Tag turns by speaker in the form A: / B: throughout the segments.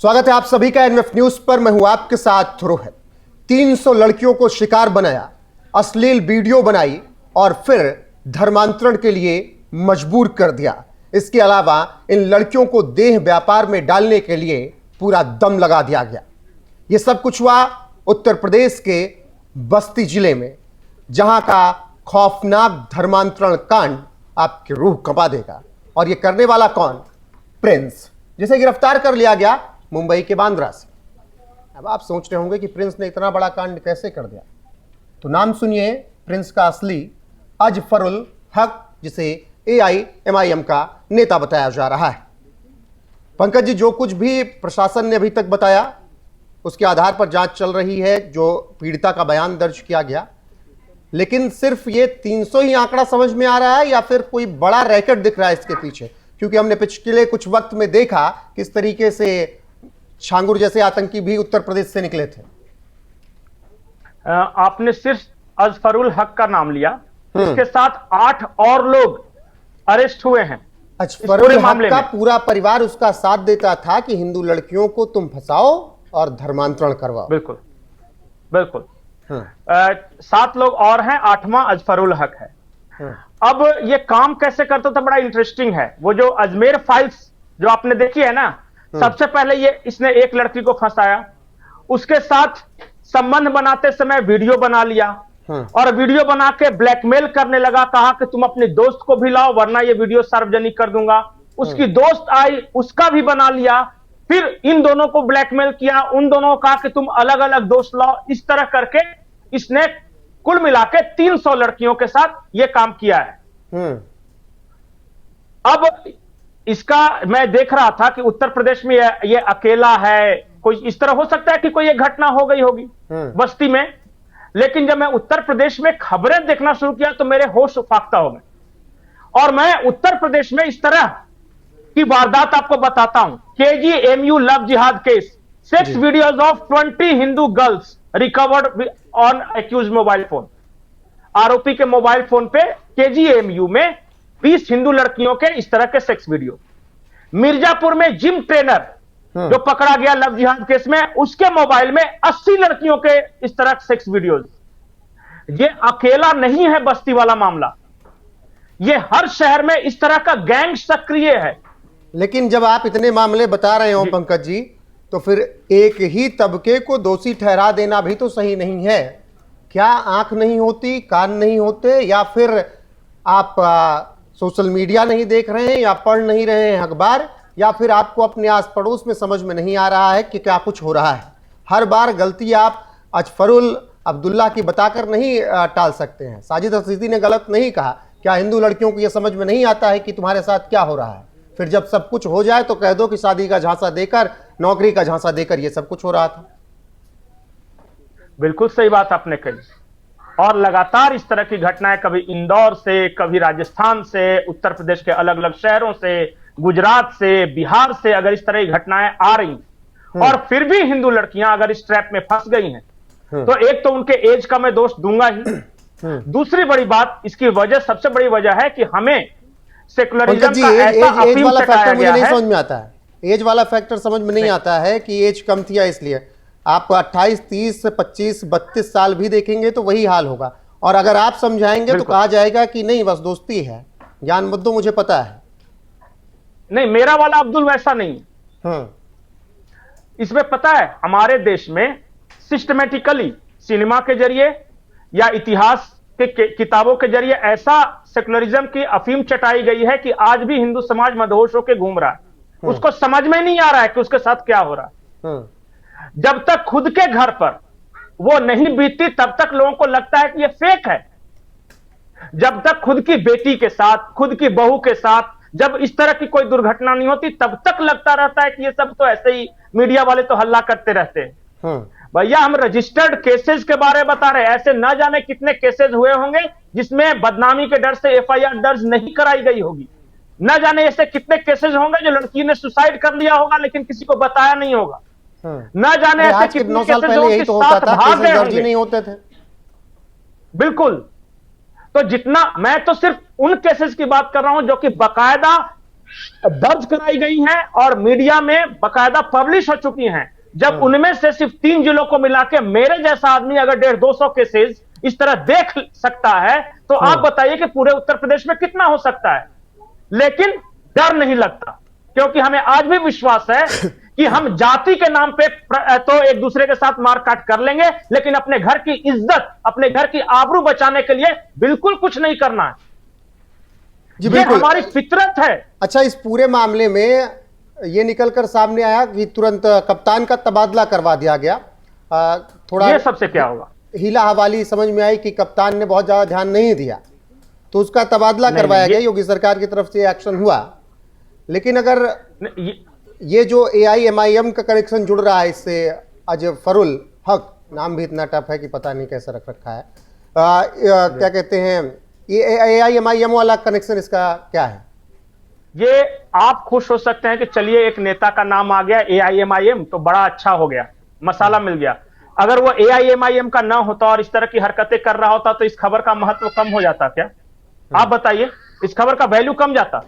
A: स्वागत है आप सभी का एनएफ न्यूज पर। मैं हूं आपके साथ रोहित। 300 लड़कियों को शिकार बनाया, अश्लील वीडियो बनाई और फिर धर्मांतरण के लिए मजबूर कर दिया। इसके अलावा इन लड़कियों को देह व्यापार में डालने के लिए पूरा दम लगा दिया गया। यह सब कुछ हुआ उत्तर प्रदेश के बस्ती जिले में, जहां का खौफनाक धर्मांतरण कांड आपकी रूह कंपा देगा। और यह करने वाला कौन? प्रिंस, जिसे गिरफ्तार कर लिया गया मुंबई के बांद्रा से। अब आप सोच रहे होंगे कि प्रिंस ने इतना बड़ा कांड कैसे कर दिया, तो नाम सुनिए प्रिंस का असली, अजफरुल हक, जिसे AIMIM का नेता बताया जा रहा है। पंकज जी, जो कुछ भी प्रशासन ने अभी तक बताया उसके आधार पर जांच चल रही है, जो पीड़िता का बयान दर्ज किया गया, लेकिन सिर्फ ये 300 ही आंकड़ा समझ में आ रहा है या फिर कोई बड़ा रैकेट दिख रहा है इसके पीछे? क्योंकि हमने पिछले कुछ वक्त में देखा किस तरीके से छांगुर जैसे आतंकी भी उत्तर प्रदेश से निकले थे।
B: आपने सिर्फ अजफरुल हक का नाम लिया, इसके साथ 8 और लोग अरेस्ट हुए हैं।
A: अजफरुल हक का पूरा परिवार उसका साथ देता था कि हिंदू लड़कियों को तुम फंसाओ और धर्मांतरण करवाओ।
B: बिल्कुल बिल्कुल। 7 लोग और हैं, 8वां अजफरुल हक है। अब ये काम कैसे करता था, बड़ा इंटरेस्टिंग है। वो जो अजमेर फाइल्स जो आपने देखी है ना, सबसे पहले इसने एक लड़की को फंसाया, उसके साथ संबंध बनाते समय वीडियो बना लिया और वीडियो बना के ब्लैकमेल करने लगा। कहा कि तुम अपने दोस्त को भी लाओ वरना ये वीडियो सार्वजनिक कर दूंगा। उसकी दोस्त आई, उसका भी बना लिया। फिर इन दोनों को ब्लैकमेल किया, उन दोनों को कहा कि तुम अलग अलग दोस्त लाओ। इस तरह करके इसने कुल मिला के 300 लड़कियों के साथ यह काम किया है। अब इसका मैं देख रहा था कि उत्तर प्रदेश में ये अकेला है। कोई इस तरह हो सकता है कि कोई एक घटना हो गई होगी बस्ती में, लेकिन जब मैं उत्तर प्रदेश में खबरें देखना शुरू किया तो मेरे होश फाख्ता हो गए। और मैं उत्तर प्रदेश में इस तरह की वारदात आपको बताता हूं। KGMU love jihad case, 6 videos of 20 Hindu girls recovered on accused mobile phone. आरोपी के मोबाइल फोन पे KGMU में 20 हिंदू लड़कियों के इस तरह के सेक्स वीडियो। मिर्जापुर में जिम ट्रेनर जो पकड़ा गया लव जिहाद केस में, उसके मोबाइल में 80 लड़कियों के इस तरह सेक्स वीडियोज। ये अकेला नहीं है बस्ती वाला मामला, ये हर शहर में इस तरह का गैंग सक्रिय है।
A: लेकिन जब आप इतने मामले बता रहे हो पंकज जी, तो फिर एक ही तबके को दोषी ठहरा देना भी तो सही नहीं है। क्या आंख नहीं होती, कान नहीं होते, या फिर आप सोशल मीडिया नहीं देख रहे हैं, या पढ़ नहीं रहे हैं अखबार, या फिर आपको अपने आस पड़ोस में समझ में नहीं आ रहा है कि क्या कुछ हो रहा है? हर बार गलती आप अजफरुल अब्दुल्ला की बताकर नहीं टाल सकते हैं। साजिद अफरीदी ने गलत नहीं कहा। क्या हिंदू लड़कियों को यह समझ में नहीं आता है कि तुम्हारे साथ क्या हो रहा है? फिर जब सब कुछ हो जाए तो कह दो कि शादी का झांसा देकर, नौकरी का झांसा देकर ये सब कुछ हो रहा था।
B: बिल्कुल सही बात आपने कही। और लगातार इस तरह की घटनाएं कभी इंदौर से, कभी राजस्थान से, उत्तर प्रदेश के अलग अलग शहरों से, गुजरात से, बिहार से, अगर इस तरह की घटनाएं आ रही और फिर भी हिंदू लड़कियां अगर इस ट्रैप में फंस गई हैं, तो एक तो उनके एज का मैं दोष दूंगा ही। दूसरी बड़ी बात, इसकी वजह, सबसे बड़ी वजह है कि हमें सेकुलरिज्म का ऐसा अफीम चटाया गया है।
A: समझ में आता है, एज वाला फैक्टर समझ में नहीं आता है कि एज कम थी, इसलिए आप 28, 30, 25, 32 साल भी देखेंगे तो वही हाल होगा। और अगर आप समझाएंगे तो कहा जाएगा कि नहीं बस दोस्ती है, ज्ञान मत दो, मुझे पता है।
B: नहीं, मेरा वाला अब्दुल वैसा नहीं है। इसमें पता है, हमारे देश में सिस्टमेटिकली सिनेमा के जरिए या इतिहास के किताबों के जरिए ऐसा सेकुलरिज्म की अफीम चटाई गई है कि आज भी हिंदू समाज मदहोश होकर घूम रहा है। उसको समझ में नहीं आ रहा है कि उसके साथ क्या हो रहा है। जब तक खुद के घर पर वो नहीं बीतती तब तक लोगों को लगता है कि ये फेक है। जब तक खुद की बेटी के साथ, खुद की बहू के साथ जब इस तरह की कोई दुर्घटना नहीं होती, तब तक लगता रहता है कि ये सब तो ऐसे ही मीडिया वाले तो हल्ला करते रहते हैं। भैया, हम रजिस्टर्ड केसेस के बारे में बता रहे हैं। ऐसे न जाने कितने केसेस हुए होंगे जिसमें बदनामी के डर से FIR दर्ज नहीं कराई गई होगी। न जाने ऐसे कितने केसेस होंगे जो लड़की ने सुसाइड कर लिया होगा लेकिन किसी को बताया नहीं होगा। न जाने ऐसे कितने केसेस होंगे कि साथ भाग गए होंगे,
A: नहीं होते थे।
B: बिल्कुल। तो जितना, मैं तो सिर्फ उन केसेस की बात कर रहा हूं जो कि बाकायदा दर्ज कराई गई हैं और मीडिया में बकायदा पब्लिश हो चुकी हैं। जब उनमें से सिर्फ 3 जिलों को मिला के मेरे जैसा आदमी अगर 150-200 केसेस इस तरह देख सकता है, तो आप बताइए कि पूरे उत्तर प्रदेश में कितना हो सकता है। लेकिन डर नहीं लगता, क्योंकि हमें आज भी विश्वास है कि हम जाति के नाम पे तो एक दूसरे के साथ मारकाट कर लेंगे, लेकिन अपने घर की इज्जत, अपने घर की आबरू बचाने के लिए बिल्कुल कुछ नहीं करना है।
A: जी
B: ये
A: बिल्कुल,
B: हमारी फितरत है।
A: अच्छा, इस पूरे मामले में ये निकलकर सामने आया कि तुरंत कप्तान का तबादला करवा दिया गया। थोड़ा
B: ये सबसे क्या होगा,
A: हीला हवाली समझ में आई कि कप्तान ने बहुत ज्यादा ध्यान नहीं दिया, तो उसका तबादला
B: नहीं,
A: करवाया गया। योगी सरकार की तरफ से एक्शन हुआ। लेकिन अगर ये जो AIMIM का कनेक्शन जुड़ रहा है इससे, अजफरुल हक, नाम भी इतना टफ है कि पता नहीं कैसे रख रखा है, क्या कहते हैं, ये AIMIM वाला कनेक्शन इसका क्या है?
B: ये आप खुश हो सकते हैं कि चलिए एक नेता का नाम आ गया AIMIM, तो बड़ा अच्छा हो गया, मसाला मिल गया। अगर वो AIMIM का ना होता और इस तरह की हरकतें कर रहा होता तो इस खबर का महत्व कम हो जाता क्या? आप बताइए, इस खबर का वैल्यू कम जाता?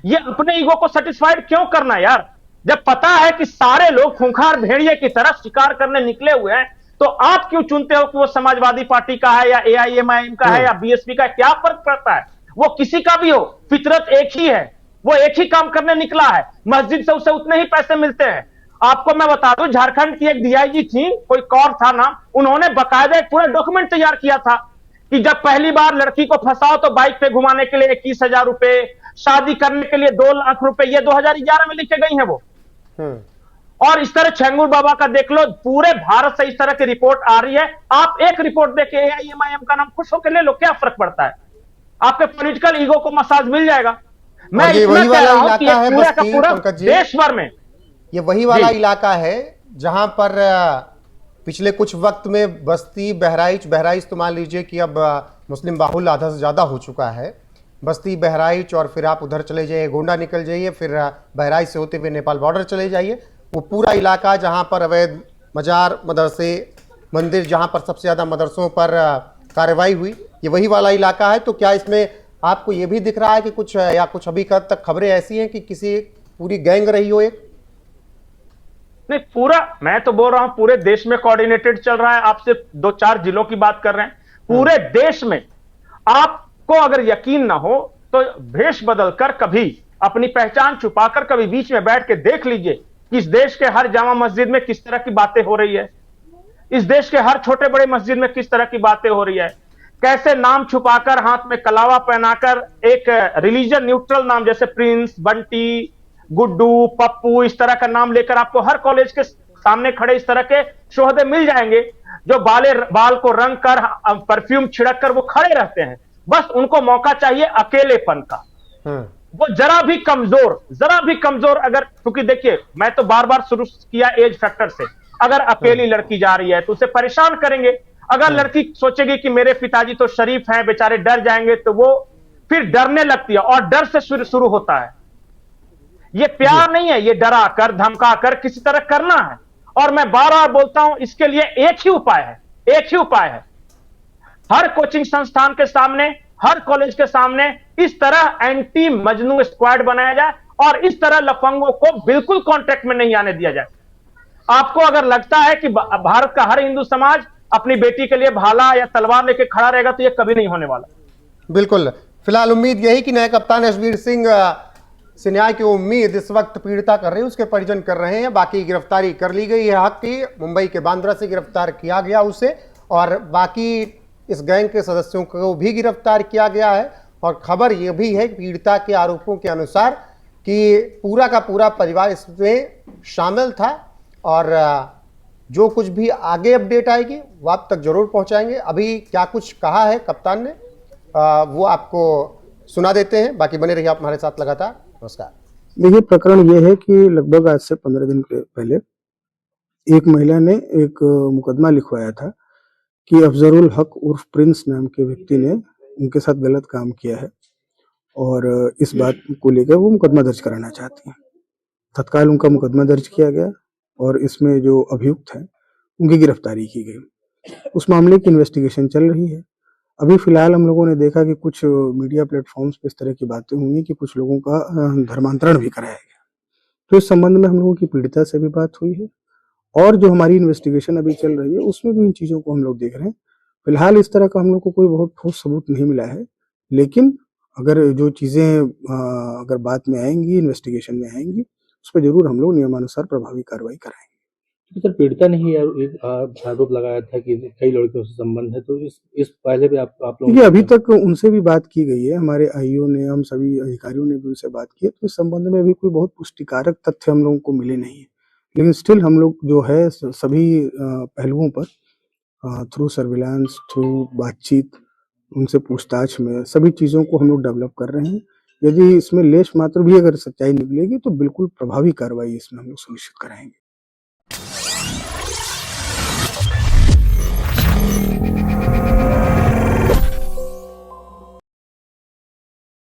B: ये अपने ईगो को सेटिस्फाइड क्यों करना यार, जब पता है कि सारे लोग खूंखार भेड़िए की तरह शिकार करने निकले हुए हैं, तो आप क्यों चुनते हो कि वो समाजवादी पार्टी का है या AIMIM का है या BSP का है? क्या फर्क पड़ता है? वो किसी का भी हो, फितरत एक ही है, वो एक ही काम करने निकला है। मस्जिद से उसे उतने ही पैसे मिलते हैं। आपको मैं बता दूं, झारखंड की एक DIG थी, कोई कौर था नाम, उन्होंने बकायदा एक पूरा डॉक्यूमेंट तैयार किया था कि जब पहली बार लड़की को फंसाओ तो बाइक पे घुमाने के लिए 21,000 रुपए, शादी करने के लिए 2 लाख रुपए, ये 2011 में लिखे गई है वो। और इस तरह छेंगुर बाबा का देख लो, पूरे भारत से इस तरह की रिपोर्ट आ रही है। आप एक रिपोर्ट देके AIMIM का नाम खुश होकर ले लो, क्या फर्क पड़ता है? आपके पॉलिटिकल ईगो को मसाज मिल जाएगा। मैं
A: ये
B: इतना
A: वही
B: कह
A: वाला
B: रहा हूं कि
A: इलाका है
B: पूरा का
A: बस्ती,
B: पूरा
A: पंकज जी,
B: देश भर में
A: ये वही वाला इलाका है जहां पर पिछले कुछ वक्त में बस्ती, बहराइच तो मान लीजिए कि अब मुस्लिम बाहुल आधा से ज्यादा हो चुका है। बस्ती, बहराइच, और फिर आप उधर चले जाइए, गोंडा निकल जाइए, फिर बहराइच से होते हुए नेपाल बॉर्डर चले जाइए, वो पूरा इलाका जहां पर अवैध मजार, मदरसे, मंदिर, जहां पर सबसे ज्यादा मदरसों पर कार्रवाई हुई, ये वही वाला इलाका है। तो क्या इसमें आपको ये भी दिख रहा है कि कुछ या कुछ अभी तक खबरें ऐसी हैं कि किसी पूरी गैंग रही हो एक?
B: नहीं, पूरा, मैं तो बोल रहा हूं पूरे देश में कोऑर्डिनेटेड चल रहा है। आप सिर्फ 2-4 जिलों की बात कर रहे हैं, पूरे देश में। आपको अगर यकीन ना हो तो भेष बदलकर, कभी अपनी पहचान छुपाकर, कभी बीच में बैठ के देख लीजिए कि इस देश के हर जामा मस्जिद में किस तरह की बातें हो रही है, इस देश के हर छोटे बड़े मस्जिद में किस तरह की बातें हो रही है। कैसे नाम छुपाकर, हाथ में कलावा पहनाकर, एक रिलीजन न्यूट्रल नाम जैसे प्रिंस, बंटी, गुड्डू, पप्पू, इस तरह का नाम लेकर आपको हर कॉलेज के सामने खड़े इस तरह के शोहदे मिल जाएंगे, जो बाल को रंग कर, परफ्यूम छिड़क कर वो खड़े रहते हैं। बस उनको मौका चाहिए अकेलेपन का। वो जरा भी कमजोर अगर, क्योंकि देखिए मैं तो बार बार शुरू किया एज फैक्टर से, अगर अकेली लड़की जा रही है तो उसे परेशान करेंगे। अगर लड़की सोचेगी कि मेरे पिताजी तो शरीफ हैं, बेचारे डर जाएंगे, तो वो फिर डरने लगती है, और डर से शुरू होता है। ये प्यार नहीं है, ये डरा कर, धमका कर किसी तरह करना है। और मैं बार बार बोलता हूं, इसके लिए एक ही उपाय है, हर कोचिंग संस्थान के सामने, हर कॉलेज के सामने इस तरह एंटी मजनू स्क्वाड बनाया जाए, और इस तरह लफंगों को बिल्कुल कॉन्ट्रैक्ट में नहीं आने दिया जाए। आपको अगर लगता है कि भारत का हर हिंदू समाज अपनी बेटी के लिए भाला या तलवार लेके खड़ा रहेगा, तो यह कभी नहीं होने वाला।
A: बिल्कुल। फिलहाल उम्मीद यही कि नए कप्तान यशवीर सिंह से न्याय की उम्मीद इस वक्त पीड़िता कर रही है, उसके परिजन कर रहे हैं। बाकी गिरफ्तारी कर ली गई है हक की, मुंबई के बांद्रा से गिरफ्तार किया गया उसे, और बाकी इस गैंग के सदस्यों को भी गिरफ्तार किया गया है। और खबर यह भी है कि पीड़िता के आरोपों के अनुसार कि पूरा का पूरा परिवार इसमें शामिल था, और जो कुछ भी आगे अपडेट आएगी वो आप तक जरूर पहुंचाएंगे। अभी क्या कुछ कहा है कप्तान ने वो आपको सुना देते हैं, बाकी बने रहिए आप हमारे साथ लगातार। नमस्कार।
C: देखिए, प्रकरण ये है कि लगभग आज से 15 दिन पहले एक महिला ने एक मुकदमा लिखवाया था कि अफजरुल हक उर्फ प्रिंस नाम के व्यक्ति ने उनके साथ गलत काम किया है, और इस बात को लेकर वो मुकदमा दर्ज कराना चाहती हैं। तत्काल उनका मुकदमा दर्ज किया गया, और इसमें जो अभियुक्त हैं उनकी गिरफ्तारी की गई। उस मामले की इन्वेस्टिगेशन चल रही है। अभी फिलहाल हम लोगों ने देखा कि कुछ मीडिया प्लेटफॉर्म्स पे इस तरह की बातें हुई हैं कि कुछ लोगों का धर्मांतरण भी कराया गया। तो इस संबंध में हम लोगों की पीड़िता से भी बात हुई है और जो हमारी इन्वेस्टिगेशन अभी चल रही है उसमें भी इन चीज़ों को हम लोग देख रहे हैं। फिलहाल इस तरह का हम लोग को कोई बहुत ठोस सबूत नहीं मिला है, लेकिन अगर जो चीज़ें अगर बात में आएंगी, इन्वेस्टिगेशन में आएंगी, उस पर जरूर हम लोग नियमानुसार प्रभावी कार्रवाई कराएंगे।
D: तो सर पीड़िता ने ही एक आरोप लगाया था कि कई लड़कियों से संबंध है, तो इस पहले भी आप लोगों
C: देखिए, अभी तक उनसे भी बात की गई है, हमारे आईओ ने, हम सभी अधिकारियों ने भी उनसे बात की है, तो इस संबंध में अभी कोई बहुत पुष्टिकारक तथ्य हम लोगों को मिले नहीं है, लेकिन स्टिल हम लोग जो है सभी पहलुओं पर थ्रू सर्विलांस, थ्रू बातचीत, उनसे पूछताछ में सभी चीज़ों को हम लोग डेवलप कर रहे हैं। यदि इसमें लेश मात्र भी अगर सच्चाई निकलेगी तो बिल्कुल प्रभावी कार्रवाई इसमें हम लोग सुनिश्चित कराएंगे।